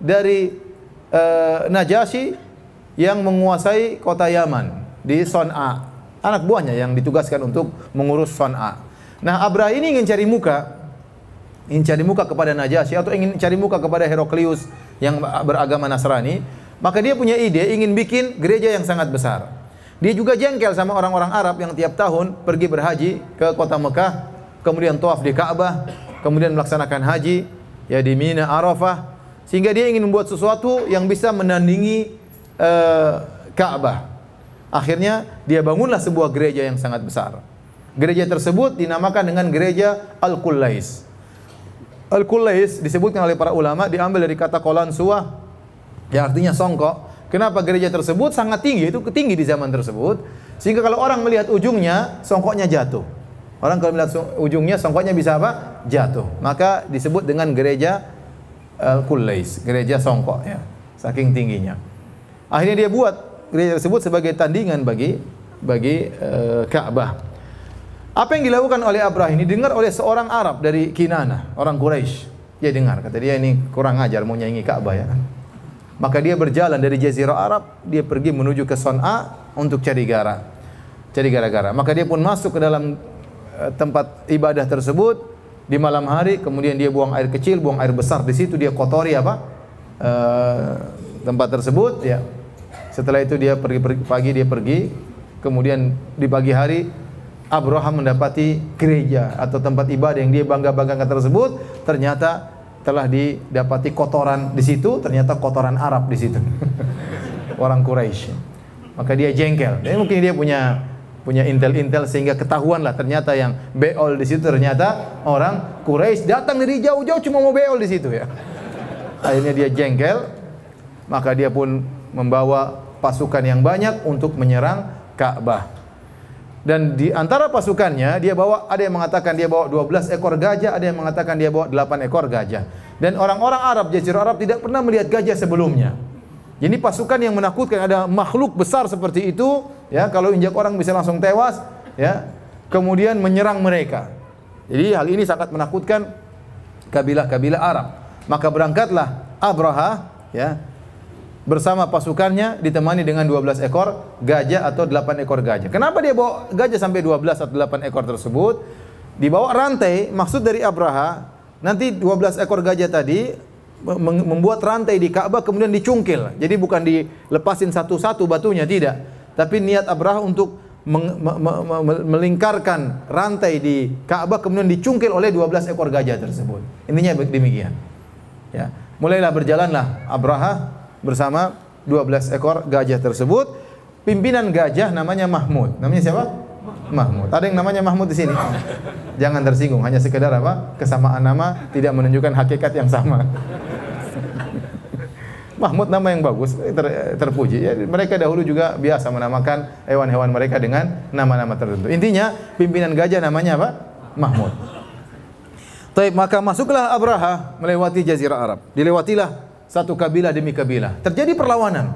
dari Najasyi yang menguasai kota Yaman di Son'a. Anak buahnya yang ditugaskan untuk mengurus Son'a. Nah, Abraha ini ingin cari muka kepada Najasyi atau ingin cari muka kepada Heraklius yang beragama Nasrani, maka dia punya ide ingin bikin gereja yang sangat besar. Dia juga jengkel sama orang-orang Arab yang tiap tahun pergi berhaji ke kota Mekah, kemudian tawaf di Ka'bah, kemudian melaksanakan haji ya di Mina, Arafah, sehingga dia ingin membuat sesuatu yang bisa menandingi Ka'bah. Akhirnya dia bangunlah sebuah gereja yang sangat besar. Gereja tersebut dinamakan dengan gereja Al-Qullais. Al-Qullais disebutkan oleh para ulama diambil dari kata Qalansuah yang artinya songkok. Kenapa gereja tersebut sangat tinggi? Itu tinggi di zaman tersebut sehingga kalau orang melihat ujungnya songkoknya jatuh. Orang kalau melihat ujungnya songkoknya bisa apa? Jatuh. Maka disebut dengan gereja Al-Qullais, gereja songkok ya. Saking tingginya. Akhirnya dia buat gereja tersebut sebagai tandingan bagi Ka'bah. Apa yang dilakukan oleh Abraha ini dengar oleh seorang Arab dari Kinana, orang Quraisy. Dia dengar, kata dia ini kurang ajar mau nyanyi Ka'bah ya. Maka dia berjalan dari Jazirah Arab, dia pergi menuju ke Son'a untuk cari gara-gara. Maka dia pun masuk ke dalam tempat ibadah tersebut di malam hari, kemudian dia buang air kecil, buang air besar di situ, dia kotori tempat tersebut ya. Setelah itu dia pergi, kemudian di pagi hari Abraham mendapati gereja atau tempat ibadah yang dia bangga-banggakan tersebut ternyata telah didapati kotoran di situ, ternyata kotoran Arab di situ. Orang Quraisy. Maka dia jengkel. Dan mungkin dia punya intel sehingga ketahuanlah ternyata yang beol di situ ternyata orang Quraisy datang dari jauh-jauh cuma mau beol di situ ya. Akhirnya dia jengkel, maka dia pun membawa pasukan yang banyak untuk menyerang Ka'bah. Dan di antara pasukannya dia bawa, ada yang mengatakan dia bawa 12 ekor gajah, ada yang mengatakan dia bawa 8 ekor gajah. Dan orang-orang Arab, Jazirah Arab tidak pernah melihat gajah sebelumnya. Jadi pasukan yang menakutkan, ada makhluk besar seperti itu, ya, kalau injak orang bisa langsung tewas, ya. Kemudian menyerang mereka. Jadi hal ini sangat menakutkan kabilah-kabilah Arab. Maka berangkatlah Abraha, ya, bersama pasukannya ditemani dengan 12 ekor gajah atau 8 ekor gajah. Kenapa dia bawa gajah sampai 12 atau 8 ekor tersebut? Dibawa rantai, maksud dari Abraha, nanti 12 ekor gajah tadi membuat rantai di Ka'bah kemudian dicungkil. Jadi bukan dilepasin satu-satu batunya, tidak. Tapi niat Abraha untuk melingkarkan rantai di Ka'bah kemudian dicungkil oleh 12 ekor gajah tersebut. Intinya demikian. Ya. Mulailah berjalanlah Abraha bersama 12 ekor gajah tersebut. Pimpinan gajah namanya Mahmud. Namanya siapa? Mahmud. Ada yang namanya Mahmud di sini? Jangan tersinggung, hanya sekedar apa? Kesamaan nama tidak menunjukkan hakikat yang sama. Mahmud nama yang bagus, terpuji. Ya, mereka dahulu juga biasa menamakan hewan-hewan mereka dengan nama-nama tertentu. Intinya pimpinan gajah namanya apa? Mahmud. Taib, maka masuklah Abraha melewati Jazirah Arab. Dilewatilah satu kabilah demi kabilah. Terjadi perlawanan.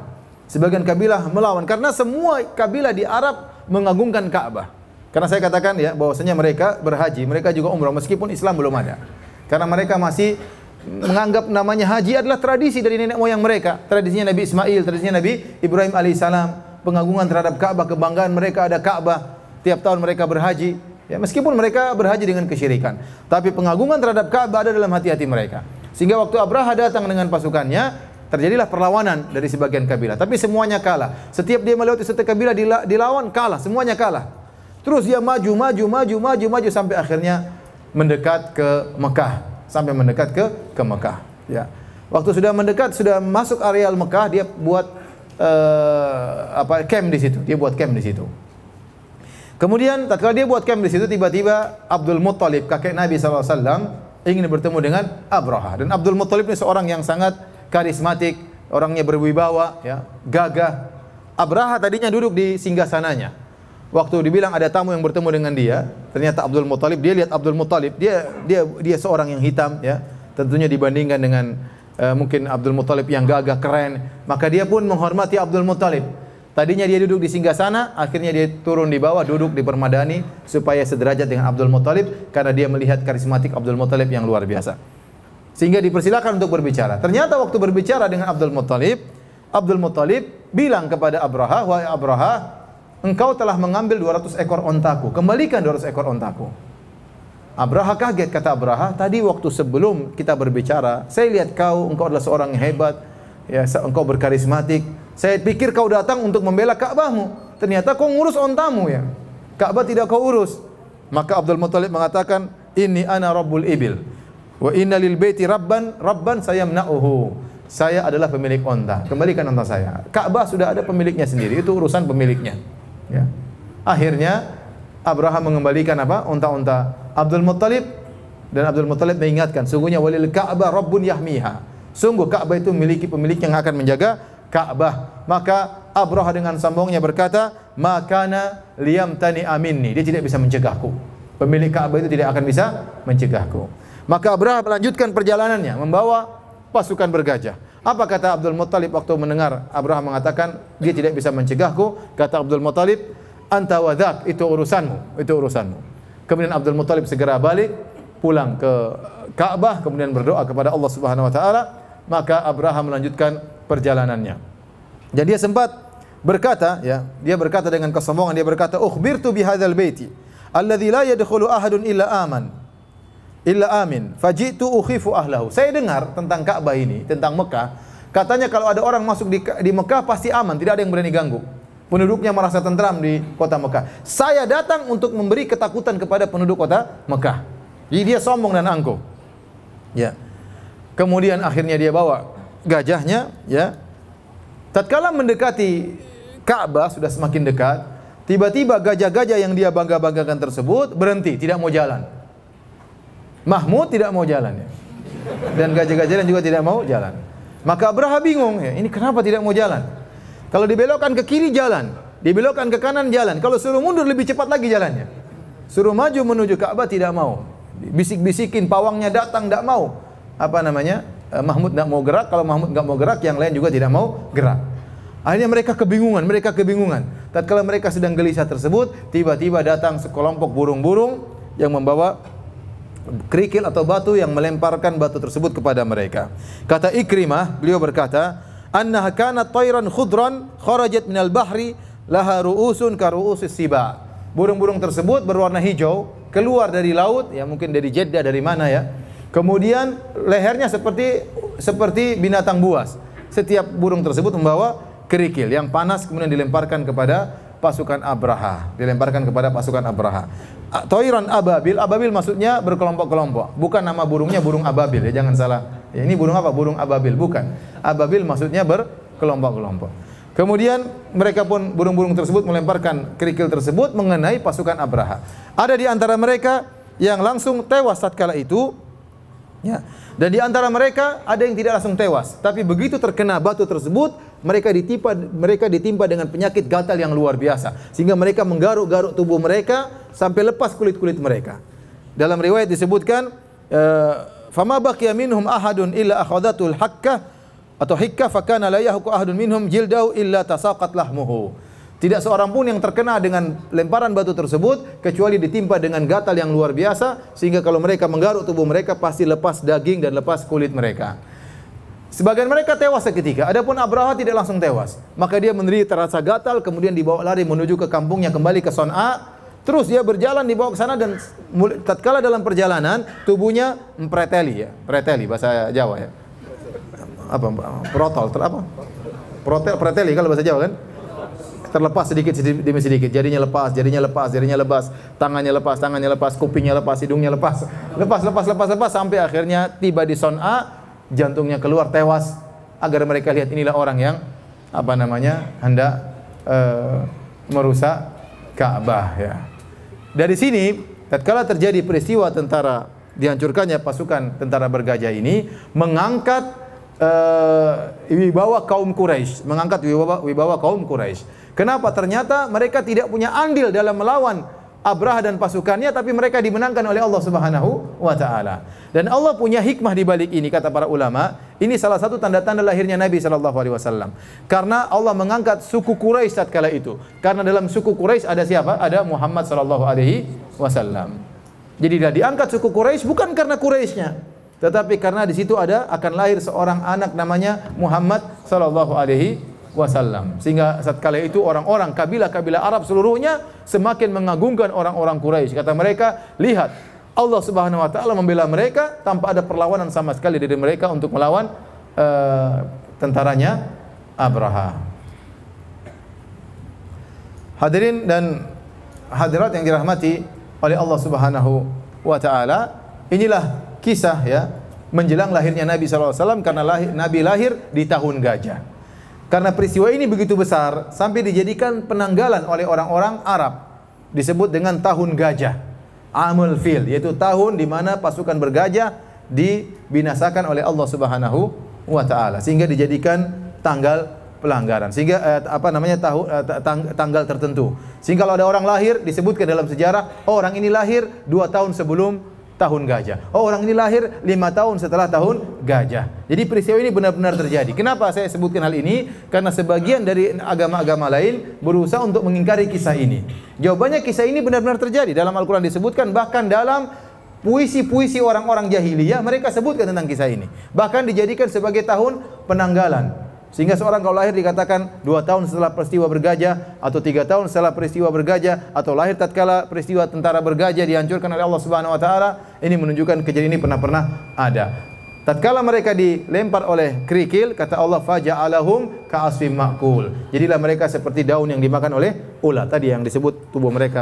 Sebagian kabilah melawan karena semua kabilah di Arab mengagungkan Ka'bah. Karena saya katakan ya bahwasanya mereka berhaji, mereka juga umrah meskipun Islam belum ada. Karena mereka masih menganggap namanya haji adalah tradisi dari nenek moyang mereka. Tradisinya Nabi Ismail, tradisinya Nabi Ibrahim alaihissalam, pengagungan terhadap Ka'bah, kebanggaan mereka ada Ka'bah. Tiap tahun mereka berhaji. Ya, meskipun mereka berhaji dengan kesyirikan, tapi pengagungan terhadap Ka'bah ada dalam hati-hati mereka. Sehingga waktu Abraha datang dengan pasukannya, terjadilah perlawanan dari sebagian kabilah. Tapi semuanya kalah. Setiap dia melewati satu kabilah dilawan, kalah. Semuanya kalah. Terus dia maju sampai akhirnya mendekat ke Mekah. Sampai mendekat ke Mekah. Ya. Waktu sudah mendekat, sudah masuk areal Mekah, dia buat camp di situ. Dia buat camp di situ. Kemudian, tatkala dia buat camp di situ, tiba-tiba Abdul Muttalib, kakek Nabi SAW, ingin bertemu dengan Abraha. Dan Abdul Muttalib ini seorang yang sangat karismatik, orangnya berwibawa, ya, gagah. Abraha tadinya duduk di singgasananya. Waktu dibilang ada tamu yang bertemu dengan dia, ternyata Abdul Muttalib, dia lihat Abdul Muttalib, dia seorang yang hitam, ya. Tentunya dibandingkan dengan mungkin Abdul Muttalib yang gagah, keren, maka dia pun menghormati Abdul Muttalib. Tadinya dia duduk di singgasana, akhirnya dia turun di bawah, duduk di permadani supaya sederajat dengan Abdul Muttalib karena dia melihat karismatik Abdul Muttalib yang luar biasa. sehingga dipersilakan untuk berbicara. Ternyata waktu berbicara dengan Abdul Muttalib bilang kepada Abraha, "Wahai Abraha, engkau telah mengambil 200 ekor ontaku, kembalikan 200 ekor ontaku." Abraha kaget, kata Abraha, "Tadi waktu sebelum kita berbicara, saya lihat engkau adalah seorang yang hebat, ya, engkau berkarismatik. Saya pikir kau datang untuk membela Ka'bahmu. Ternyata kau ngurus ontamu ya. Ka'bah tidak kau urus." Maka Abdul Muttalib mengatakan, "Inni ana rabbul ibil wa inna lil baiti rabban sayamna'uhu." Saya adalah pemilik onta. Kembalikan onta saya. Ka'bah sudah ada pemiliknya sendiri. Itu urusan pemiliknya. Ya. Akhirnya Abraham mengembalikan apa? Onta-onta Abdul Muttalib, dan Abdul Muttalib mengingatkan, sungguhnya walil Ka'bah rabbun yahmiha. Sungguh Ka'bah itu memiliki pemilik yang akan menjaga Ka'bah. Maka Abraha dengan sombongnya berkata, "Makana liyamtani aminni." Dia tidak bisa mencegahku. Pemilik Ka'bah itu tidak akan bisa mencegahku. Maka Abraha melanjutkan perjalanannya membawa pasukan bergajah. Apa kata Abdul Muttalib waktu mendengar Abraha mengatakan dia tidak bisa mencegahku? Kata Abdul Muttalib, "Anta wa dzak, itu urusanmu, itu urusanmu." Kemudian Abdul Muttalib segera balik pulang ke Ka'bah, kemudian berdoa kepada Allah Subhanahu wa taala. Maka Abraha melanjutkan perjalanannya. Dan dia sempat berkata, ya, dia berkata dengan kesombongan, dia berkata, "Ukhbirtu bihadzal baiti alladzi la yadkhulu ahadun illa amin, faji'tu ukhifu ahlahu." Saya dengar tentang Ka'bah ini, tentang Mekah, katanya kalau ada orang masuk di Mekah pasti aman, tidak ada yang berani ganggu. Penduduknya merasa tentram di kota Mekah. Saya datang untuk memberi ketakutan kepada penduduk kota Mekah. Jadi dia sombong dan angkuh. Ya. Kemudian akhirnya dia bawa gajahnya, ya. Tatkala mendekati Ka'bah sudah semakin dekat, tiba-tiba gajah-gajah yang dia bangga-banggakan tersebut berhenti, tidak mau jalan. Mahmud tidak mau jalan, ya. Dan gajah-gajah juga tidak mau jalan. Maka Abraha bingung, ya, ini kenapa tidak mau jalan? Kalau dibelokkan ke kiri jalan, dibelokkan ke kanan jalan. Kalau suruh mundur lebih cepat lagi jalannya. Suruh maju menuju Ka'bah tidak mau. Bisik-bisikin pawangnya datang tidak mau. Apa namanya? Mahmud tidak mau gerak. Kalau Mahmud tidak mau gerak, yang lain juga tidak mau gerak. Akhirnya mereka kebingungan. Tatkala mereka sedang gelisah tersebut, tiba-tiba datang sekelompok burung-burung yang membawa kerikil atau batu yang melemparkan batu tersebut kepada mereka. Kata Ikrimah, beliau berkata, "Annaha kanat tayran khudran kharajat minal bahri laha ru'usun ka ru'usis siba." Burung-burung tersebut berwarna hijau, keluar dari laut, ya mungkin dari Jeddah, dari mana ya. Kemudian lehernya seperti binatang buas. Setiap burung tersebut membawa kerikil yang panas, kemudian dilemparkan kepada pasukan Abraha. Tayran ababil, ababil maksudnya berkelompok-kelompok. Bukan nama burungnya burung ababil, ya jangan salah. Ya, ini burung apa? Burung ababil, bukan. Ababil maksudnya berkelompok-kelompok. Kemudian mereka pun burung-burung tersebut melemparkan kerikil tersebut mengenai pasukan Abraha. Ada di antara mereka yang langsung tewas tatkala itu, ya. Dan di antara mereka ada yang tidak langsung tewas, tapi begitu terkena batu tersebut, mereka ditimpa dengan penyakit gatal yang luar biasa, sehingga mereka menggaruk-garuk tubuh mereka sampai lepas kulit-kulit mereka. Dalam riwayat disebutkan, "Fama baqiya minhum ahadun illa akhadhatul hakkah atau hikkah fakana la yahku ahadun minhum jildahu illa tasaqat lahmuhu." Tidak seorang pun yang terkena dengan lemparan batu tersebut kecuali ditimpa dengan gatal yang luar biasa, sehingga kalau mereka menggaruk tubuh mereka pasti lepas daging dan lepas kulit mereka. Sebagian mereka tewas seketika. Adapun Abraha tidak langsung tewas. Maka dia menderita rasa gatal, kemudian dibawa lari menuju ke kampungnya, kembali ke Son'a. Terus dia berjalan dibawa ke sana, dan tatkala dalam perjalanan tubuhnya preteli, ya. Preteli bahasa Jawa, ya. Apa? Protol, preteli kalau bahasa Jawa kan? Terlepas sedikit demi sedikit, jarinya lepas, tangannya lepas, kupingnya lepas, hidungnya lepas, sampai akhirnya tiba di Son'a, jantungnya keluar, tewas, agar mereka lihat inilah orang yang hendak merusak Ka'bah, ya. Dari sini tatkala terjadi peristiwa dihancurkannya pasukan tentara bergajah ini, mengangkat wibawa kaum Quraisy. Kenapa? Ternyata mereka tidak punya andil dalam melawan Abraha dan pasukannya, tapi mereka dimenangkan oleh Allah Subhanahu wa taala. Dan Allah punya hikmah di balik ini, kata para ulama. Ini salah satu tanda-tanda lahirnya Nabi sallallahu alaihi wasallam. Karena Allah mengangkat suku Quraisy tatkala itu. Karena dalam suku Quraisy ada siapa? Ada Muhammad sallallahu alaihi wasallam. Jadi dia diangkat suku Quraisy bukan karena Quraisynya, tetapi karena di situ akan lahir seorang anak namanya Muhammad sallallahu alaihi wasallam. Sehingga satkala itu orang-orang kabilah-kabilah Arab seluruhnya semakin mengagungkan orang-orang Quraisy. Kata mereka, lihat, Allah Subhanahu wa taala membela mereka tanpa ada perlawanan sama sekali dari mereka untuk melawan tentaranya Abraha. Hadirin dan hadirat yang dirahmati oleh Allah Subhanahu wa taala, inilah kisah ya menjelang lahirnya Nabi sallallahu alaihi wasallam, karena Nabi lahir di tahun gajah. Karena peristiwa ini begitu besar sampai dijadikan penanggalan oleh orang-orang Arab, disebut dengan tahun gajah, Amul Fil, yaitu tahun di mana pasukan bergajah dibinasakan oleh Allah Subhanahu wa taala, sehingga dijadikan tanggal pelanggaran, sehingga tanggal tertentu. Sehingga kalau ada orang lahir disebutkan dalam sejarah, oh, orang ini lahir 2 tahun sebelum tahun gajah. Oh, orang ini lahir 5 tahun setelah tahun gajah. Jadi peristiwa ini benar-benar terjadi. Kenapa saya sebutkan hal ini? Karena sebagian dari agama-agama lain berusaha untuk mengingkari kisah ini. Jawabannya, kisah ini benar-benar terjadi. Dalam Al-Quran disebutkan, bahkan dalam puisi-puisi orang-orang jahiliyah mereka sebutkan tentang kisah ini. Bahkan dijadikan sebagai tahun penanggalan. Sehingga seorang kalau lahir dikatakan 2 tahun setelah peristiwa bergajah, atau 3 tahun setelah peristiwa bergajah, atau lahir tatkala peristiwa tentara bergajah dihancurkan oleh Allah Subhanahu wa taala. Ini menunjukkan kejadian ini pernah ada. Tatkala mereka dilempar oleh kerikil, kata Allah, faja'alahum ka'asfim ma'kul. Jadilah mereka seperti daun yang dimakan oleh ulat. Tadi yang disebut tubuh mereka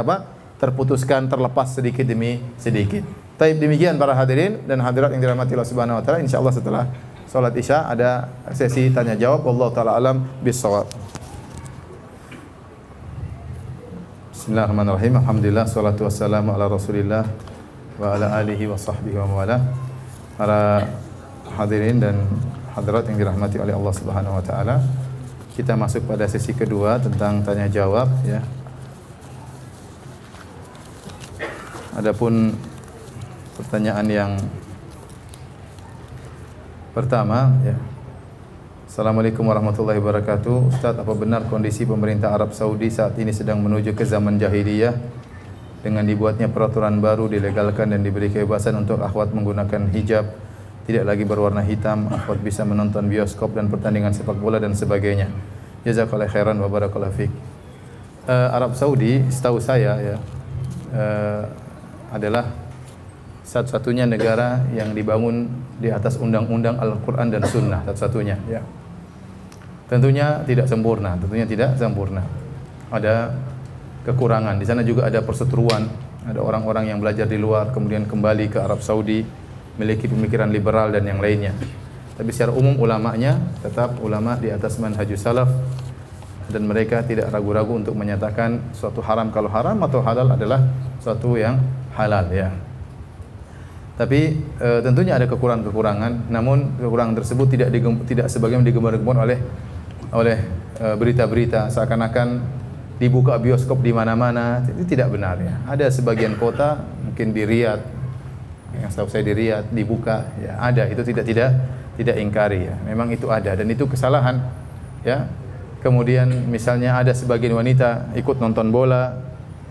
terputuskan, terlepas sedikit demi sedikit. Taib, demikian para hadirin dan hadirat yang dirahmati Allah Subhanahu wa taala. Insyaallah setelah salat Isya ada sesi tanya jawab. Wallahu taala alam bissawab. Bismillahirrahmanirrahim. Alhamdulillah, salatu wassalamu ala Rasulillah wa ala alihi wa sahbihi wa mawala. Para hadirin dan hadirat yang dirahmati oleh Allah Subhanahu wa taala, kita masuk pada sesi kedua tentang tanya jawab ya. Adapun pertanyaan yang pertama ya. Assalamualaikum warahmatullahi wabarakatuh. Ustaz, apa benar kondisi pemerintah Arab Saudi saat ini sedang menuju ke zaman jahiliyah dengan dibuatnya peraturan baru, dilegalkan dan diberi kebebasan untuk akhwat menggunakan hijab, tidak lagi berwarna hitam, akhwat bisa menonton bioskop dan pertandingan sepak bola dan sebagainya. Jazakallahu khairan wa barakallahu fik. Arab Saudi setahu saya ya adalah satu-satunya negara yang dibangun di atas undang-undang Al-Quran dan Sunnah, satu-satunya ya. Tentunya tidak sempurna, ada kekurangan. Di sana juga ada perseteruan, ada orang-orang yang belajar di luar kemudian kembali ke Arab Saudi, memiliki pemikiran liberal dan yang lainnya. Tapi secara umum ulamanya tetap ulama di atas manhajus salaf, dan mereka tidak ragu-ragu untuk menyatakan suatu haram kalau haram atau halal adalah suatu yang halal ya. Tapi tentunya ada kekurangan-kekurangan, namun kekurangan tersebut tidak sebagaimana digembar-gemborkan oleh berita-berita seakan-akan dibuka bioskop di mana-mana. Itu tidak benar ya. Ada sebagian kota, mungkin di Riyadh, yang setahu saya di Riyadh dibuka ya, ada. Itu tidak ingkari ya. Memang itu ada dan itu kesalahan ya. Kemudian misalnya ada sebagian wanita ikut nonton bola,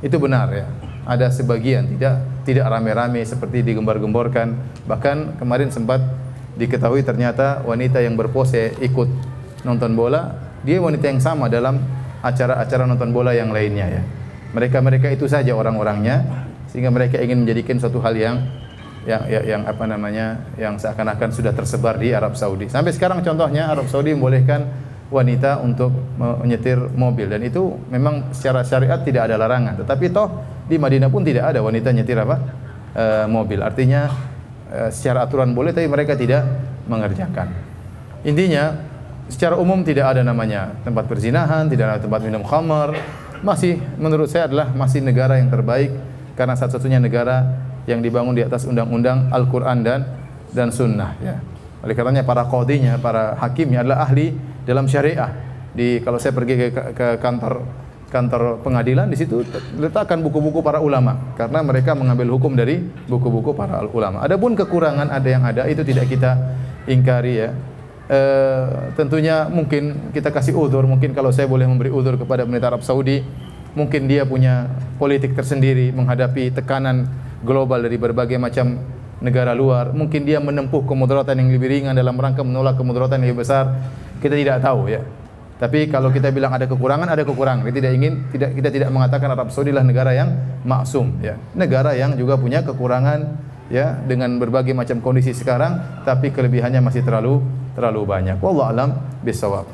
itu benar ya. Ada sebagian tidak rame-rame seperti digembar-gemborkan. Bahkan kemarin sempat diketahui ternyata wanita yang berpose ikut nonton bola, dia wanita yang sama dalam acara-acara nonton bola yang lainnya ya. Mereka itu saja orang-orangnya, sehingga mereka ingin menjadikan suatu hal yang seakan-akan sudah tersebar di Arab Saudi. Sampai sekarang contohnya Arab Saudi membolehkan wanita untuk menyetir mobil, dan itu memang secara syariat tidak ada larangan. Tetapi toh di Madinah pun tidak ada wanita nyetir mobil. Artinya secara aturan boleh, tapi mereka tidak mengerjakan. Intinya secara umum tidak ada namanya tempat perzinahan, tidak ada tempat minum khamar. Masih menurut saya adalah masih negara yang terbaik, karena satu-satunya negara yang dibangun di atas undang-undang Al-Quran dan Sunnah ya. Oleh karenanya para qadhinya, para hakimnya adalah ahli dalam syariah. Kalau saya pergi ke kantor pengadilan, di situ letakkan buku-buku para ulama, karena mereka mengambil hukum dari buku-buku para ulama. Adapun kekurangan ada itu tidak kita ingkari ya. Tentunya mungkin kita kasih uzur. Mungkin kalau saya boleh memberi uzur kepada pemerintah Arab Saudi, mungkin dia punya politik tersendiri menghadapi tekanan global dari berbagai macam negara luar. Mungkin dia menempuh kemudaratan yang lebih ringan dalam rangka menolak kemudaratan yang lebih besar. Kita tidak tahu ya. Tapi kalau kita bilang ada kekurangan, ada kekurangan. Kita tidak mengatakan Arab Saudi lah negara yang maksum ya. Negara yang juga punya kekurangan ya dengan berbagai macam kondisi sekarang, tapi kelebihannya masih terlalu banyak. Wallahu alam bisawab.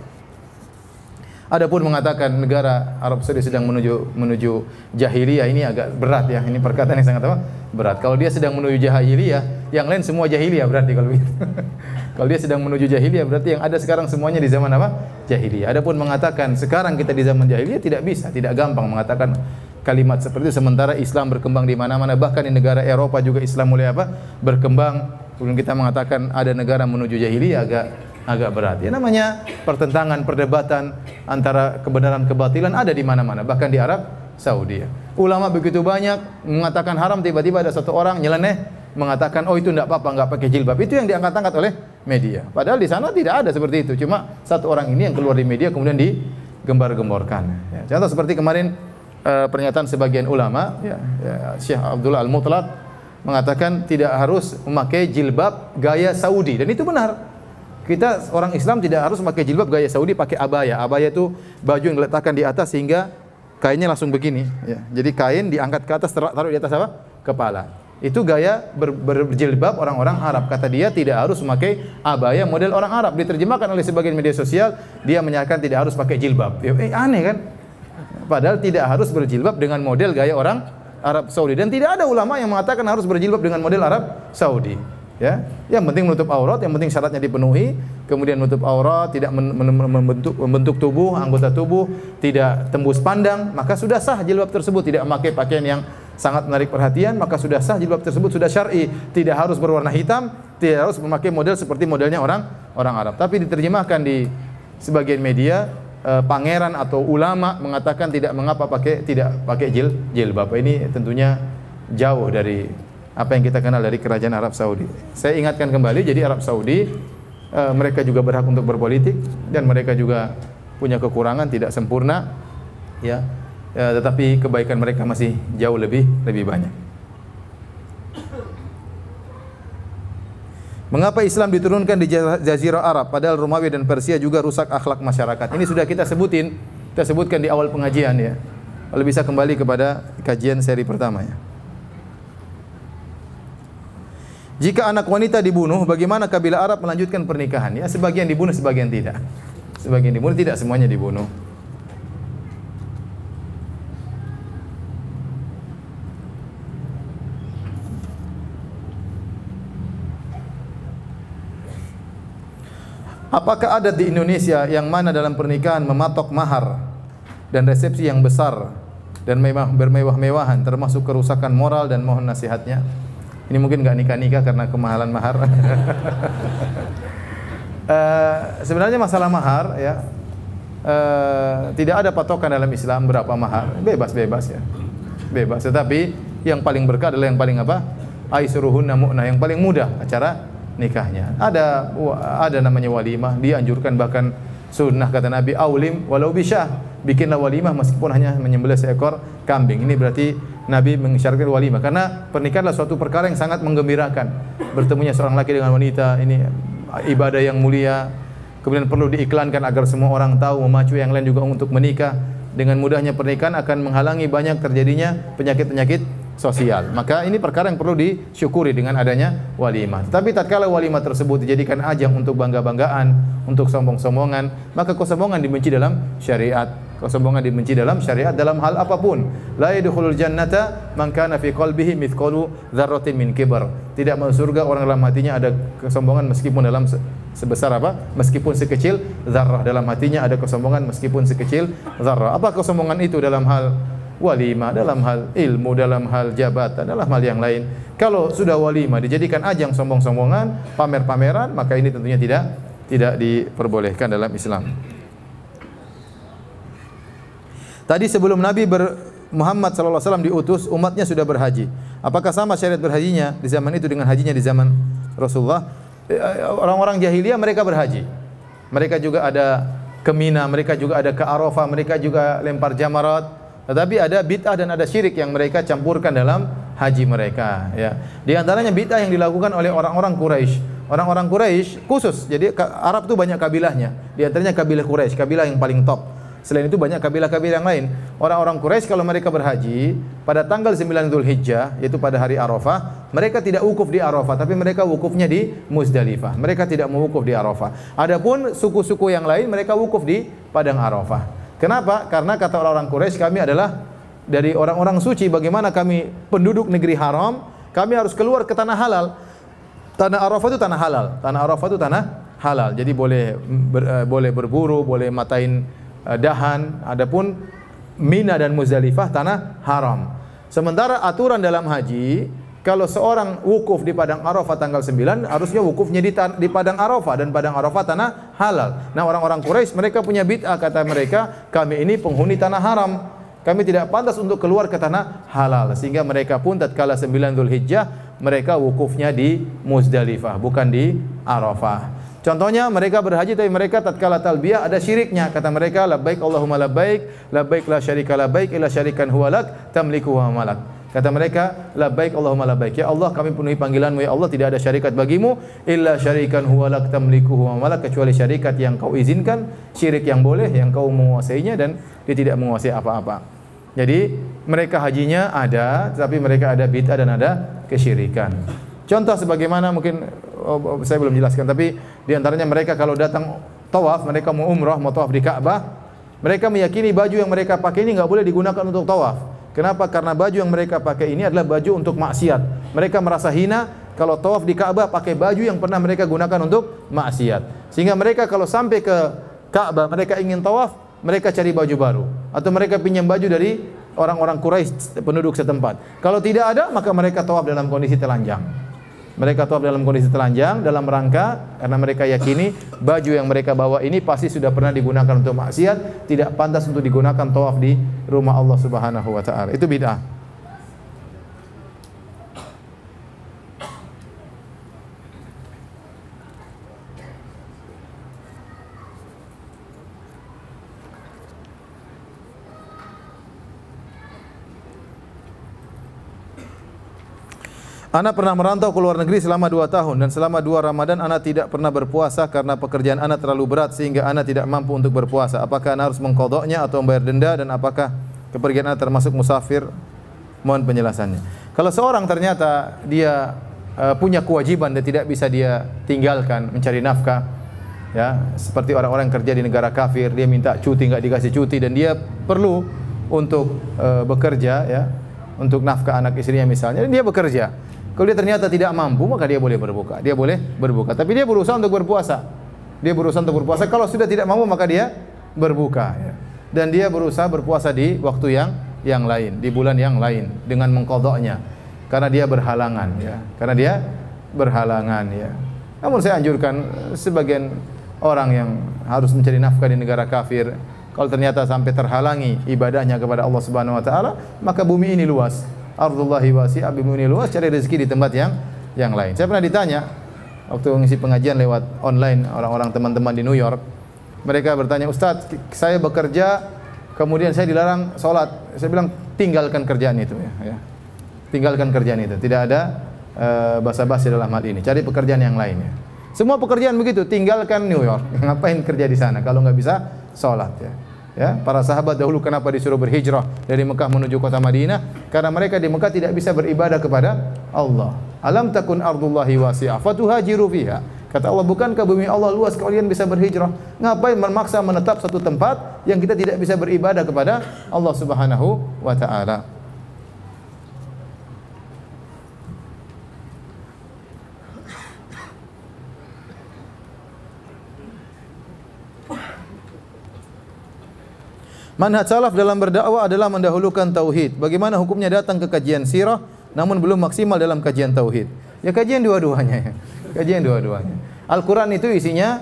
Adapun mengatakan negara Arab Saudi sedang menuju jahiliyah, ini agak berat ya. Ini perkataan yang sangat berat. Kalau dia sedang menuju jahiliyah, yang lain semua jahiliyah berarti kalau begitu. Kalau dia sedang menuju jahiliyah, berarti yang ada sekarang semuanya di zaman apa? Jahiliyah. Adapun mengatakan sekarang kita di zaman jahiliyah, tidak bisa, tidak gampang mengatakan kalimat seperti itu. Sementara Islam berkembang di mana-mana, bahkan di negara Eropa juga Islam mulai berkembang. Kemudian kita mengatakan ada negara menuju jahiliyah, agak berat. Ya namanya pertentangan, perdebatan antara kebenaran kebatilan ada di mana-mana, bahkan di Arab Saudi. Ulama begitu banyak mengatakan haram, tiba-tiba ada satu orang nyeleneh mengatakan oh itu enggak apa-apa, enggak pakai jilbab. Itu yang diangkat-angkat oleh media. Padahal di sana tidak ada seperti itu. Cuma satu orang ini yang keluar di media kemudian digembar-gemborkan. Ya, contoh seperti kemarin pernyataan sebagian ulama, Syekh Abdullah Al-Mutlaq mengatakan tidak harus memakai jilbab gaya Saudi, dan itu benar. Kita orang Islam tidak harus memakai jilbab gaya Saudi, pakai abaya. Abaya itu baju yang diletakkan di atas sehingga kainnya langsung begini. Ya. Jadi kain diangkat ke atas, taruh di atas apa? Kepala. Itu gaya berjilbab orang-orang Arab. Kata dia tidak harus memakai abaya model orang Arab. Diterjemahkan oleh sebagian media sosial, dia menyatakan tidak harus pakai jilbab. Aneh kan? Padahal tidak harus berjilbab dengan model gaya orang Arab Saudi. Dan tidak ada ulama yang mengatakan harus berjilbab dengan model Arab Saudi. Ya, yang penting menutup aurat, yang penting syaratnya dipenuhi, kemudian menutup aurat, tidak membentuk tubuh, anggota tubuh, tidak tembus pandang, maka sudah sah jilbab tersebut. Tidak memakai pakaian yang sangat menarik perhatian, maka sudah sah jilbab tersebut, sudah syar'i. Tidak harus berwarna hitam, tidak harus memakai model seperti modelnya orang Arab. Tapi diterjemahkan di sebagian media, pangeran atau ulama mengatakan tidak mengapa tidak pakai jilbab. Ini tentunya jauh dari apa yang kita kenal dari kerajaan Arab Saudi. Saya ingatkan kembali, jadi Arab Saudi mereka juga berhak untuk berpolitik dan mereka juga punya kekurangan, tidak sempurna, ya, tetapi kebaikan mereka masih jauh lebih banyak. Mengapa Islam diturunkan di Jazirah Arab, padahal Romawi dan Persia juga rusak akhlak masyarakat? Ini sudah kita sebutkan di awal pengajian ya. Kalau bisa kembali kepada kajian seri pertama ya. Jika anak wanita dibunuh, bagaimana kabilah Arab melanjutkan pernikahan? Ya, sebagian dibunuh, sebagian tidak. Sebagian dibunuh, tidak semuanya dibunuh. Apakah adat di Indonesia yang mana dalam pernikahan mematok mahar dan resepsi yang besar dan bermewah-mewahan termasuk kerusakan moral, dan mohon nasihatnya? Ini mungkin nggak nikah-nikah karena kemahalan mahar. Sebenarnya masalah mahar ya, tidak ada patokan dalam Islam berapa mahar, bebas ya, bebas. Tetapi yang paling berkah adalah yang paling apa? Aisruhunna mu'nah, yang paling mudah acara nikahnya. Ada namanya walimah, dianjurkan, bahkan sunnah kata Nabi, aulim walau bisyah, bikinlah walimah meskipun hanya menyembelih seekor kambing. Ini berarti Nabi mengisyaratkan walimah karena pernikahan adalah suatu perkara yang sangat menggembirakan. Bertemunya seorang laki dengan wanita, ini ibadah yang mulia. Kemudian perlu diiklankan agar semua orang tahu, memacu yang lain juga untuk menikah. Dengan mudahnya pernikahan akan menghalangi banyak terjadinya penyakit-penyakit sosial. Maka ini perkara yang perlu disyukuri dengan adanya walimah. Tapi tatkala walimah tersebut dijadikan ajang untuk bangga-banggaan, untuk sombong-sombongan, maka kesombongan dibenci dalam syariat. Kesombongan dibenci dalam syariat dalam hal apapun. La yadkhulul jannata man kana fi qalbihi mithqalu dzarratin min kibar. Tidak masuk surga orang dalam hatinya ada kesombongan meskipun dalam sebesar apa? Meskipun sekecil zarrah, dalam hatinya ada kesombongan meskipun sekecil zarrah. Apa kesombongan itu? Dalam hal walimah, dalam hal ilmu, dalam hal jabatan, dalam hal yang lain. Kalau sudah walimah dijadikan ajang sombong-sombongan, pamer-pameran, maka ini tentunya tidak diperbolehkan dalam Islam. Tadi sebelum Nabi Muhammad SAW diutus, umatnya sudah berhaji. Apakah sama syariat berhajinya di zaman itu dengan hajinya di zaman Rasulullah? Orang-orang jahiliyah mereka berhaji. Mereka juga ada ke Mina, mereka juga ada ke Arafah, mereka juga lempar jamarat. Tetapi ada bid'ah dan ada syirik yang mereka campurkan dalam haji mereka, ya. Di antaranya bid'ah yang dilakukan oleh orang-orang Quraisy. Orang-orang Quraisy khusus, jadi Arab itu banyak kabilahnya. Di antaranya kabilah Quraisy, kabilah yang paling top. Selain itu banyak kabilah-kabilah yang lain. Orang-orang Quraisy kalau mereka berhaji pada tanggal 9 Dzulhijjah, yaitu pada hari Arafah, mereka tidak wukuf di Arafah, tapi mereka wukufnya di Muzdalifah. Mereka tidak mewukuf di Arafah. Adapun suku-suku yang lain mereka wukuf di padang Arafah. Kenapa? Karena kata orang-orang Quraisy, kami adalah dari orang-orang suci. Bagaimana kami penduduk negeri haram, kami harus keluar ke tanah halal. Tanah Arafah itu tanah halal. Tanah Arafah itu tanah halal. Jadi boleh berburu, boleh matain dahan. Adapun Mina dan Muzdalifah tanah haram. Sementara aturan dalam haji, kalau seorang wukuf di padang Arafah tanggal 9, harusnya wukufnya di padang Arafah, dan padang Arafah tanah halal. Nah, orang-orang Quraisy mereka punya bid'ah, kata mereka, kami ini penghuni tanah haram. Kami tidak pantas untuk keluar ke tanah halal, sehingga mereka pun tatkala 9 Dzulhijjah mereka wukufnya di Muzdalifah, bukan di Arafah. Contohnya mereka berhaji tapi mereka tatkala talbiyah ada syiriknya. Kata mereka, labbaik Allahumma labbaik, labbaik la syarika labbaik illa syarikan huwa lak tamliku wa malak. Kata mereka, labbaik Allahumma labbaik, ya Allah kami penuhi panggilanmu, ya Allah tidak ada syarikat bagimu illa syarikan huwa lak tamliku wa malak, kecuali syarikat yang kau izinkan, syirik yang boleh, yang kau menguasainya dan dia tidak menguasai apa-apa. Jadi mereka hajinya ada, tetapi mereka ada bid'ah dan ada kesyirikan. Contoh sebagaimana mungkin saya belum jelaskan, tapi di antaranya mereka kalau datang tawaf, mereka mau umrah, mau tawaf di Ka'bah, mereka meyakini baju yang mereka pakai ini enggak boleh digunakan untuk tawaf. Kenapa? Karena baju yang mereka pakai ini adalah baju untuk maksiat. Mereka merasa hina kalau tawaf di Ka'bah pakai baju yang pernah mereka gunakan untuk maksiat. Sehingga mereka kalau sampai ke Ka'bah, mereka ingin tawaf, mereka cari baju baru atau mereka pinjam baju dari orang-orang Quraisy penduduk setempat. Kalau tidak ada, maka mereka tawaf dalam kondisi telanjang. Mereka tawaf dalam kondisi telanjang dalam rangka karena mereka yakini baju yang mereka bawa ini pasti sudah pernah digunakan untuk maksiat, tidak pantas untuk digunakan tawaf di rumah Allah Subhanahu wa taala. Itu bid'ah. Ana pernah merantau ke luar negeri selama 2 tahun dan selama 2 Ramadan ana tidak pernah berpuasa karena pekerjaan ana terlalu berat sehingga ana tidak mampu untuk berpuasa. Apakah ana harus mengqadhanya atau membayar denda, dan apakah kepergian ana termasuk musafir? Mohon penjelasannya. Kalau seorang ternyata dia punya kewajiban dan tidak bisa dia tinggalkan mencari nafkah, ya, seperti orang-orang kerja di negara kafir, dia minta cuti enggak dikasih cuti dan dia perlu untuk bekerja, ya, untuk nafkah anak istrinya misalnya, dan dia bekerja. Kalau dia ternyata tidak mampu, maka dia boleh berbuka. Dia boleh berbuka. Tapi dia berusaha untuk berpuasa. Dia berusaha untuk berpuasa. Kalau sudah tidak mampu, maka dia berbuka. Ya. Dan dia berusaha berpuasa di waktu yang lain, di bulan yang lain, dengan mengqadhanya. Karena dia berhalangan. Ya. Karena dia berhalangan. Ya. Namun saya anjurkan sebagian orang yang harus mencari nafkah di negara kafir, kalau ternyata sampai terhalangi ibadahnya kepada Allah Subhanahu wa taala, maka bumi ini luas. Ardullahi wasi'ah, bumi ini luas, cari rezeki di tempat yang lain. Saya pernah ditanya waktu mengisi pengajian lewat online, orang-orang teman-teman di New York, mereka bertanya, Ustaz, saya bekerja kemudian saya dilarang sholat. Saya bilang, tinggalkan kerjaan itu, ya. Tinggalkan kerjaan itu. Tidak ada basa-basi dalam hal ini. Cari pekerjaan yang lain, ya. Semua pekerjaan begitu, tinggalkan New York. Ngapain kerja di sana kalau nggak bisa sholat, ya. Ya, para sahabat dahulu kenapa disuruh berhijrah dari Mekah menuju kota Madinah? Karena mereka di Mekah tidak bisa beribadah kepada Allah. Alam takun ardullahi wasi'ah fatuhajiru fiha. Kata Allah, bukankah bumi Allah luas kalian bisa berhijrah? Ngapain memaksa menetap satu tempat yang kita tidak bisa beribadah kepada Allah Subhanahu wa taala? Manhaj salaf dalam berdakwah adalah mendahulukan tauhid. Bagaimana hukumnya datang ke kajian sirah namun belum maksimal dalam kajian tauhid? Ya kajian dua-duanya. Kajian dua-duanya. Al-Qur'an itu isinya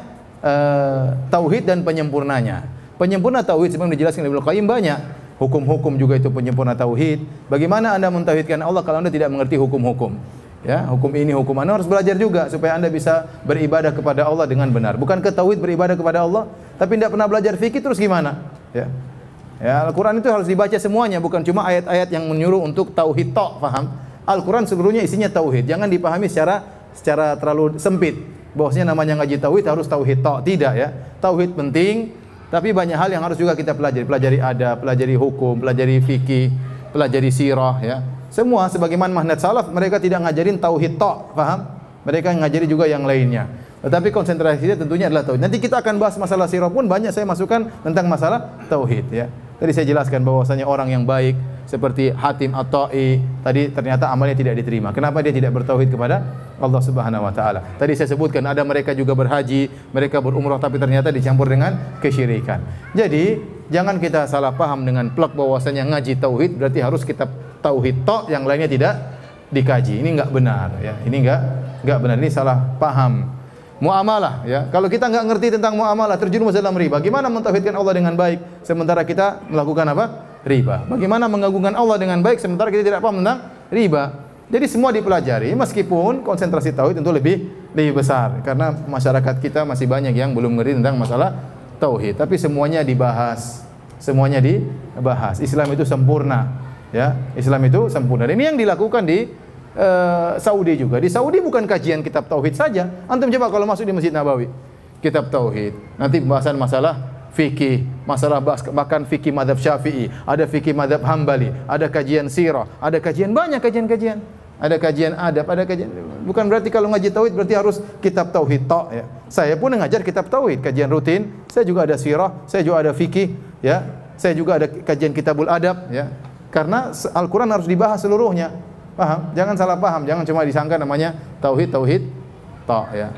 tauhid dan penyempurnanya. Penyempurna tauhid sebenarnya dijelaskan oleh Ibnu Qayyim banyak. Hukum-hukum juga itu penyempurna tauhid. Bagaimana Anda mentauhidkan Allah kalau Anda tidak mengerti hukum-hukum? Ya, hukum ini, hukum Anda harus belajar juga supaya Anda bisa beribadah kepada Allah dengan benar. Bukan ke tauhid beribadah kepada Allah, tapi tidak pernah belajar fikih terus gimana? Ya. Ya, Al-Quran itu harus dibaca semuanya, bukan cuma ayat-ayat yang menyuruh untuk tauhid tok, paham? Al-Quran seluruhnya isinya tauhid. Jangan dipahami secara terlalu sempit. Bahwasanya namanya ngaji tauhid harus tauhid tok. Tidak ya. Tauhid penting, tapi banyak hal yang harus juga kita pelajari. Pelajari adab, pelajari hukum, pelajari fikih, pelajari sirah ya. Semua sebagaimana manhaj salaf, mereka tidak ngajarin tauhid tok, paham? Mereka ngajari juga yang lainnya. Tetapi konsentrasinya tentunya adalah tauhid. Nanti kita akan bahas masalah sirah pun banyak saya masukkan tentang masalah tauhid ya. Tadi saya jelaskan bahwasanya orang yang baik seperti Hatim At-Ta'i tadi ternyata amalnya tidak diterima. Kenapa dia tidak bertauhid kepada Allah Subhanahu wa taala? Tadi saya sebutkan ada mereka juga berhaji, mereka berumrah tapi ternyata dicampur dengan kesyirikan. Jadi, jangan kita salah paham dengan plak bahwasanya ngaji tauhid berarti harus kita tauhid tok, yang lainnya tidak dikaji. Ini enggak benar ya. Ini enggak benar. Ini salah paham. Muamalah ya. Kalau kita enggak ngerti tentang muamalah, terjerumus dalam riba. Bagaimana mentauhidkan Allah dengan baik sementara kita melakukan apa? Riba. Bagaimana mengagungkan Allah dengan baik sementara kita tidak paham tentang riba. Jadi semua dipelajari meskipun konsentrasi tauhid tentu lebih besar karena masyarakat kita masih banyak yang belum ngerti tentang masalah tauhid. Tapi semuanya dibahas. Semuanya dibahas. Islam itu sempurna ya. Islam itu sempurna. Dan ini yang dilakukan di Saudi juga. Di Saudi bukan kajian kitab tauhid saja. Antum coba kalau masuk di Masjid Nabawi, kitab tauhid. Nanti pembahasan masalah fikih, masalah bahkan fikih mazhab Syafi'i, ada fikih mazhab Hambali, ada kajian sirah, ada kajian banyak kajian-kajian. Ada kajian adab, ada kajian. Bukan berarti kalau ngaji tauhid berarti harus kitab tauhid tok ya. Saya pun ngajar kitab tauhid, kajian rutin. Saya juga ada sirah, saya juga ada fikih ya. Saya juga ada kajian kitabul adab ya. Karena Al-Qur'an harus dibahas seluruhnya. Paham? Jangan salah paham, jangan cuma disangka namanya tauhid tok ya.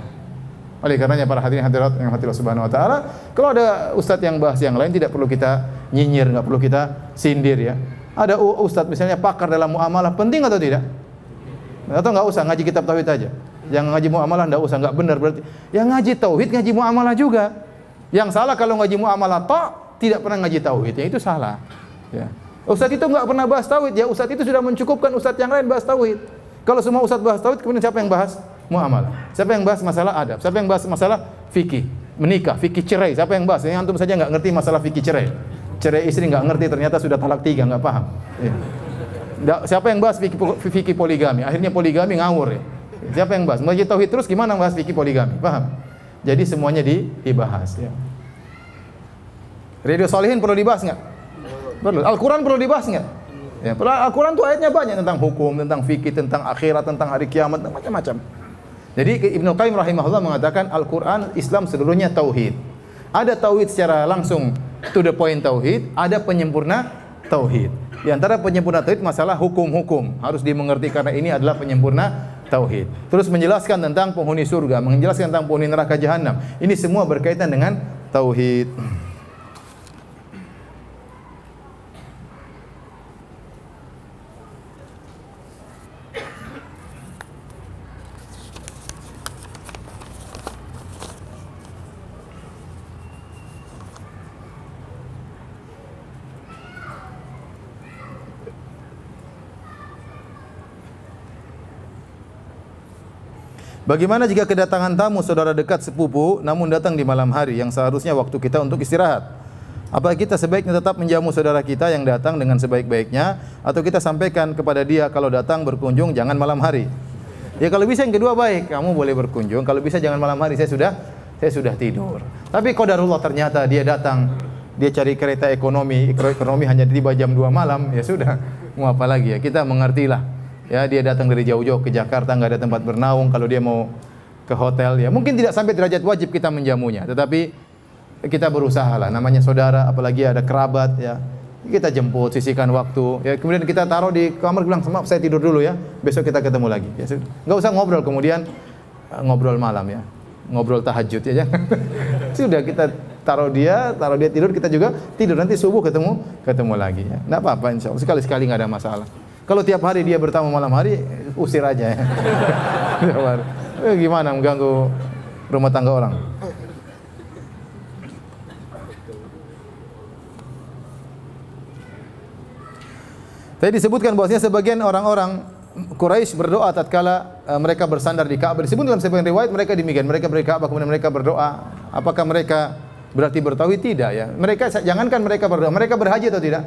Oleh karenanya para hadirin hadirat yang hati Allah Subhanahu wa taala, kalau ada ustaz yang bahas yang lain tidak perlu kita nyinyir, enggak perlu kita sindir ya. Ada ustaz misalnya pakar dalam muamalah, penting atau tidak? Atau enggak usah ngaji kitab tauhid aja. Yang ngaji muamalah enggak usah, enggak benar berarti. Yang ngaji tauhid ngaji muamalah juga. Yang salah kalau ngaji muamalah tok tidak pernah ngaji tauhid, ya itu salah. Ya. Ustaz itu enggak pernah bahas tauhid, ya ustaz itu sudah mencukupkan ustaz yang lain bahas tauhid. Kalau semua ustaz bahas tauhid, kemudian siapa yang bahas muamalah? Siapa yang bahas masalah adab? Siapa yang bahas masalah fikih, menikah, fikih cerai? Siapa yang bahas? Yang antum saja enggak ngerti masalah fikih cerai. Cerai istri enggak ngerti, ternyata sudah talak 3, enggak paham. Ya. Siapa yang bahas fikih poligami? Akhirnya poligami ngawur ya. Siapa yang bahas? Ngaji tauhid terus gimana bahas fikih poligami? Paham? Jadi semuanya dibahas ya. Riyadhus Shalihin perlu dibahas enggak? Perlu. Al-Quran perlu dibahas nggak? Ya, Al-Quran itu ayatnya banyak tentang hukum, tentang fikih, tentang akhirat, tentang hari kiamat, macam-macam. Jadi Ibnu Qayyim rahimahullah mengatakan Al-Quran Islam seluruhnya tauhid. Ada tauhid secara langsung to the point tauhid, ada penyempurna tauhid. Di antara penyempurna tauhid masalah hukum-hukum harus dimengerti karena ini adalah penyempurna tauhid. Terus menjelaskan tentang penghuni surga, menjelaskan tentang penghuni neraka jahanam. Ini semua berkaitan dengan tauhid. Bagaimana jika kedatangan tamu saudara dekat sepupu namun datang di malam hari yang seharusnya waktu kita untuk istirahat? Apakah kita sebaiknya tetap menjamu saudara kita yang datang dengan sebaik-baiknya atau kita sampaikan kepada dia kalau datang berkunjung jangan malam hari? Ya kalau bisa yang kedua baik, kamu boleh berkunjung. Kalau bisa jangan malam hari, saya sudah tidur. Tapi qadarullah ternyata dia datang, dia cari kereta ekonomi hanya tiba jam 2 malam, ya sudah. Mau apa lagi ya? Kita mengertilah. Ya, dia datang dari jauh-jauh ke Jakarta, enggak ada tempat bernaung, kalau dia mau ke hotel ya. Mungkin tidak sampai derajat wajib kita menjamunya, tetapi kita berusaha lah, namanya saudara, apalagi ada kerabat ya. Kita jemput, sisihkan waktu. Ya, kemudian kita taruh di kamar, bilang, "Maaf, saya tidur dulu ya. Besok kita ketemu lagi." Ya, enggak usah ngobrol kemudian ngobrol malam ya. Ngobrol tahajud ya. Sudah kita taruh dia tidur, kita juga tidur, nanti subuh ketemu lagi ya. Enggak apa-apa insyaallah. Sekali-sekali enggak ada masalah. Kalau tiap hari dia bertamu malam hari, usir aja ya. Gimana mengganggu rumah tangga orang? Tadi disebutkan bahwasanya sebagian orang-orang Quraisy berdoa tatkala mereka bersandar di Ka'bah. Disebut dalam sebagian riwayat mereka demikian, mereka beri Ka'bah kemudian mereka berdoa. Apakah mereka berarti bertauhid? Tidak ya. Mereka jangankan mereka berdoa, mereka berhaji atau tidak?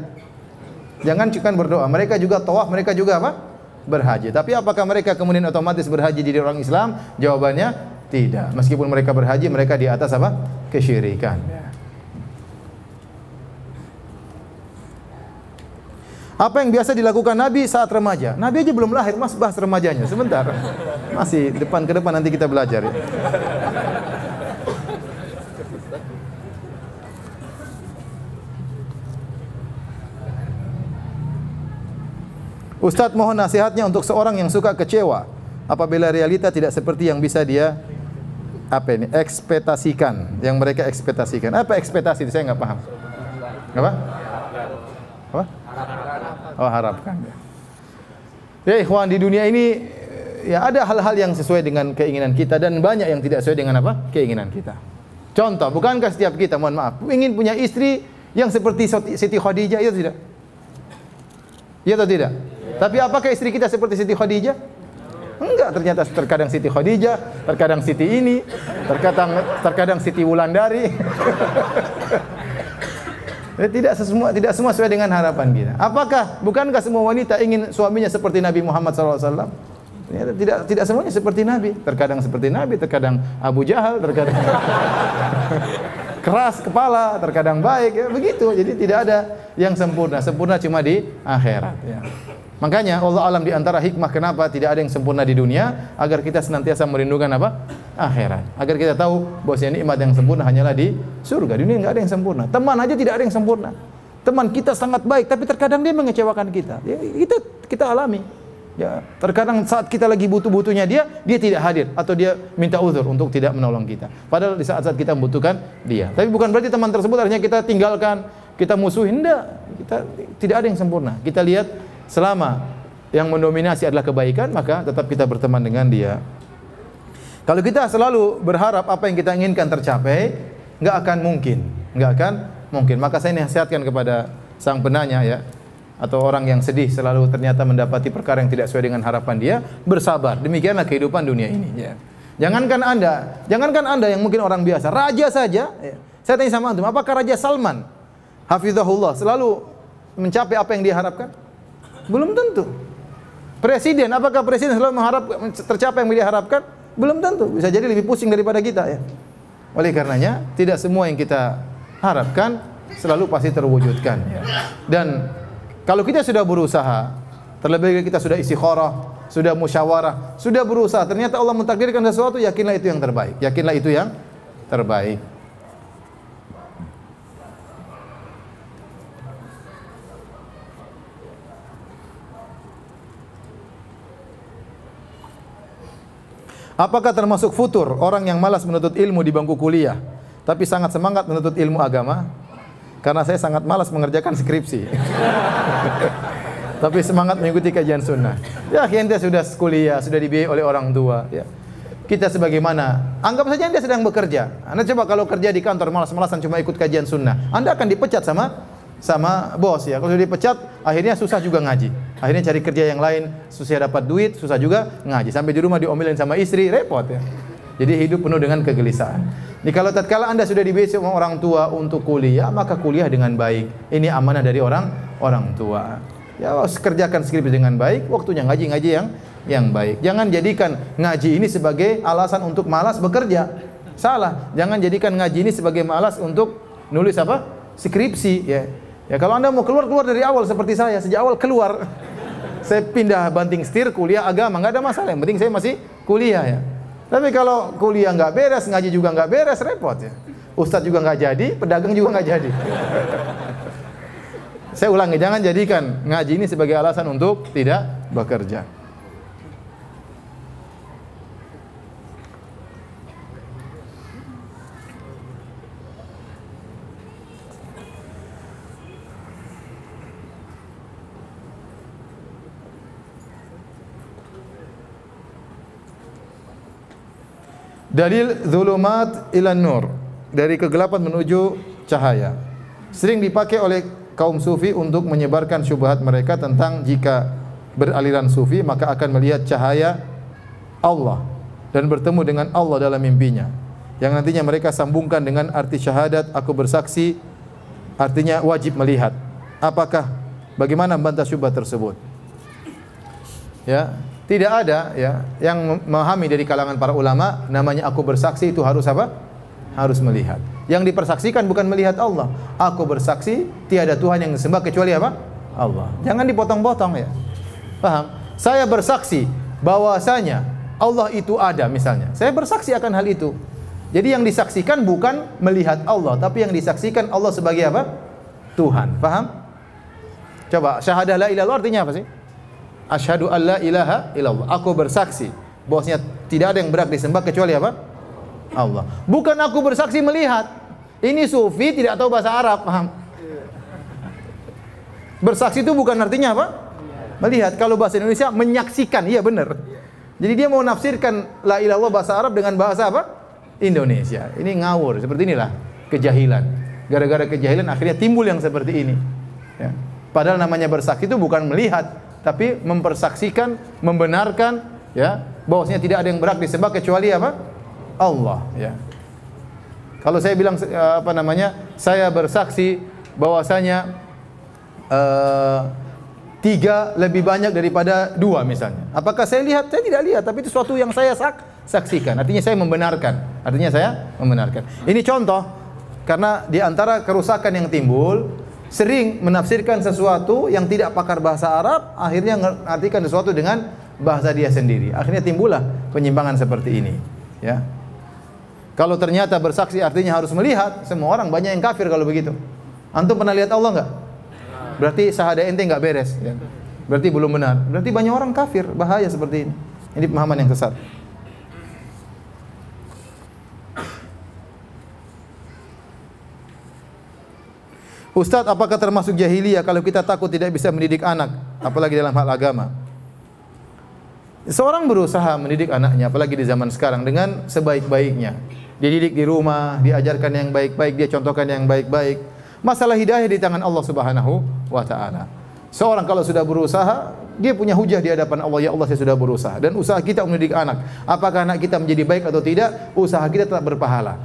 Jangan cuma berdoa, mereka juga tawaf, mereka juga apa? berhaji. Tapi apakah mereka kemudian otomatis berhaji jadi orang Islam? Jawabannya tidak. Meskipun mereka berhaji, mereka di atas apa? Kesyirikan. Apa yang biasa dilakukan Nabi saat remaja? Nabi aja belum lahir, Mas bahas remajanya. Sebentar. Masih ke depan nanti kita belajar ya. Ustadz mohon nasihatnya untuk seorang yang suka kecewa apabila realita tidak seperti yang bisa dia ekspektasikan, yang mereka ekspektasikan. Apa ekspektasi? Saya nggak paham. Apa? Apa? Oh, harapkan. Ya ikhwan, di dunia ini ya ada hal-hal yang sesuai dengan keinginan kita dan banyak yang tidak sesuai dengan apa? Keinginan kita. Contoh, bukankah setiap kita, mohon maaf, ingin punya istri yang seperti Siti Khadijah, iya atau tidak? Iya atau tidak? Tapi apakah istri kita seperti Siti Khadijah? Enggak, ternyata terkadang Siti Khadijah, terkadang Siti ini, terkadang Siti Wulandari. Tidak semua sesuai dengan harapan kita. Bukankah semua wanita ingin suaminya seperti Nabi Muhammad SAW? Tidak semuanya seperti Nabi. Terkadang seperti Nabi, terkadang Abu Jahal, terkadang keras kepala, terkadang baik, ya begitu. Jadi tidak ada yang sempurna. Sempurna cuma di akhirat. Ya. Makanya Allah alam di antara hikmah kenapa tidak ada yang sempurna di dunia, agar kita senantiasa merindukan apa? Akhirat. Agar kita tahu bahwasanya nikmat yang sempurna hanyalah di surga. Di dunia enggak ada yang sempurna. Teman aja tidak ada yang sempurna. Teman kita sangat baik, tapi terkadang dia mengecewakan kita. Ya, kita alami. Ya, terkadang saat kita lagi butuh-butuhnya dia tidak hadir atau dia minta uzur untuk tidak menolong kita. Padahal di saat-saat kita membutuhkan dia. Tapi bukan berarti teman tersebut akhirnya kita tinggalkan, kita musuhin, enggak. Kita tidak ada yang sempurna. Kita lihat selama yang mendominasi adalah kebaikan, maka tetap kita berteman dengan dia. Kalau kita selalu berharap apa yang kita inginkan tercapai, enggak akan mungkin. Maka saya nasihatkan kepada sang penanya ya, atau orang yang sedih selalu ternyata mendapati perkara yang tidak sesuai dengan harapan dia, bersabar. Demikianlah kehidupan dunia ini. Ya. Jangankan anda yang mungkin orang biasa, raja saja. Ya. Saya tanya sama antum, apakah Raja Salman, hafizahullah, selalu mencapai apa yang dia harapkan? Belum tentu. Presiden, apakah presiden selalu tercapai yang dia harapkan? Belum tentu. Bisa jadi lebih pusing daripada kita. Ya. Oleh karenanya, tidak semua yang kita harapkan selalu pasti terwujudkan. Ya. Dan kalau kita sudah berusaha, terlebih kita sudah istikharah, sudah musyawarah, sudah berusaha, ternyata Allah mentakdirkan sesuatu, yakinlah itu yang terbaik. Yakinlah itu yang terbaik. Apakah termasuk futur orang yang malas menuntut ilmu di bangku kuliah, tapi sangat semangat menuntut ilmu agama? Karena saya sangat malas mengerjakan skripsi. Tapi semangat mengikuti kajian sunnah. Ya, ente sudah kuliah, sudah dibiayai oleh orang tua. Ya. Kita sebagaimana, anggap saja anda sedang bekerja. Anda coba kalau kerja di kantor malas-malasan cuma ikut kajian sunnah, anda akan dipecat sama bos ya. Kalau sudah dipecat, akhirnya susah juga ngaji. Akhirnya cari kerja yang lain, susah dapat duit, susah juga ngaji. Sampai di rumah diomelin sama istri, repot ya. Jadi hidup penuh dengan kegelisahan. Jadi kalau tatkala anda sudah dibiayai sama orang tua untuk kuliah, maka kuliah dengan baik. Ini amanah dari orang tua. Ya, kerjakan skripsi dengan baik, waktunya ngaji yang baik. Jangan jadikan ngaji ini sebagai alasan untuk malas bekerja. Salah. Jangan jadikan ngaji ini sebagai malas untuk nulis apa? Skripsi ya. Ya kalau anda mau keluar dari awal seperti saya, sejak awal keluar. Saya pindah banting setir kuliah agama, enggak ada masalah. Yang penting saya masih kuliah ya. Tapi kalau kuliah nggak beres, ngaji juga nggak beres, repot ya. Ustadz juga nggak jadi, pedagang juga nggak jadi. Saya ulangi, jangan jadikan ngaji ini sebagai alasan untuk tidak bekerja. Dalil zulumat ila nur, dari kegelapan menuju cahaya. Sering dipakai oleh kaum sufi untuk menyebarkan syubhat mereka tentang jika beraliran sufi maka akan melihat cahaya Allah dan bertemu dengan Allah dalam mimpinya. Yang nantinya mereka sambungkan dengan arti syahadat aku bersaksi, artinya wajib melihat. Bagaimana membantah syubhat tersebut? Ya, tidak ada ya yang memahami dari kalangan para ulama namanya aku bersaksi itu harus apa? Harus melihat. Yang dipersaksikan bukan melihat Allah. Aku bersaksi tiada Tuhan yang disembah kecuali apa? Allah. Jangan dipotong-potong ya. Paham? Saya bersaksi bahwasanya Allah itu ada misalnya. Saya bersaksi akan hal itu. Jadi yang disaksikan bukan melihat Allah, tapi yang disaksikan Allah sebagai apa? Tuhan. Paham? Coba syahadah la ilaha illallah artinya apa sih? Asyhadu an la ilaha illallah. Aku bersaksi bahwasanya tidak ada yang berhak disembah kecuali apa? Allah. Bukan aku bersaksi melihat. Ini sufi tidak tahu bahasa Arab, paham? Bersaksi itu bukan artinya apa? Melihat. Kalau bahasa Indonesia menyaksikan, iya benar. Jadi dia mau nafsirkan la ilaha illallah bahasa Arab dengan bahasa apa? Indonesia. Ini ngawur, seperti inilah kejahilan. Gara-gara kejahilan akhirnya timbul yang seperti ini. Ya. Padahal namanya bersaksi itu bukan melihat, tapi mempersaksikan, membenarkan ya, bahwasanya tidak ada yang berhak disembah kecuali apa? Allah, ya. Kalau saya bilang apa namanya? Saya bersaksi bahwasanya 3 lebih banyak daripada 2 misalnya. Apakah saya lihat? Saya tidak lihat, tapi itu sesuatu yang saya saksikan. Artinya saya membenarkan. Ini contoh karena di antara kerusakan yang timbul sering menafsirkan sesuatu yang tidak pakar bahasa Arab, akhirnya mengartikan sesuatu dengan bahasa dia sendiri. Akhirnya timbullah penyimpangan seperti ini. Ya. Kalau ternyata bersaksi artinya harus melihat, semua orang banyak yang kafir kalau begitu. Antum pernah lihat Allah enggak? Berarti syahadah ente enggak beres. Ya. Berarti belum benar. Berarti banyak orang kafir, bahaya seperti ini. Ini pemahaman yang sesat. Ustadz, apakah termasuk jahiliyah kalau kita takut tidak bisa mendidik anak, apalagi dalam hal agama? Seorang berusaha mendidik anaknya, apalagi di zaman sekarang, dengan sebaik-baiknya. Dia didik di rumah, diajarkan yang baik-baik, dia contohkan yang baik-baik. Masalah hidayah di tangan Allah Subhanahu wa Ta'ala. Seorang kalau sudah berusaha, dia punya hujah di hadapan Allah, ya Allah saya sudah berusaha. Dan usaha kita mendidik anak, apakah anak kita menjadi baik atau tidak, usaha kita tetap berpahala.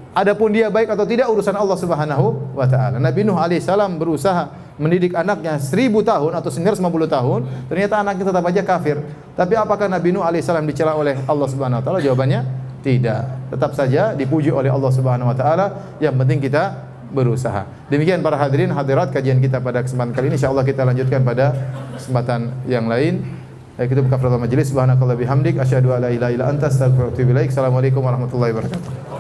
Adapun dia baik atau tidak urusan Allah Subhanahu wa Ta'ala. Nabi Nuh alaihissalam berusaha mendidik anaknya 1000 tahun atau 950 tahun, ternyata anaknya tetap aja kafir. Tapi apakah Nabi Nuh alaihissalam dicela oleh Allah Subhanahu wa Ta'ala? Jawabannya tidak. Tetap saja dipuji oleh Allah Subhanahu wa Ta'ala. Yang penting kita berusaha. Demikian para hadirin hadirat kajian kita pada kesempatan kali ini. Insyaallah kita lanjutkan pada kesempatan yang lain. Kita buka kafaratul majelis. Subhanakallah bihamdik asyhadu an la ilaha illa anta astaghfiruka wa atubu ilaik. Assalamualaikum warahmatullahi wabarakatuh.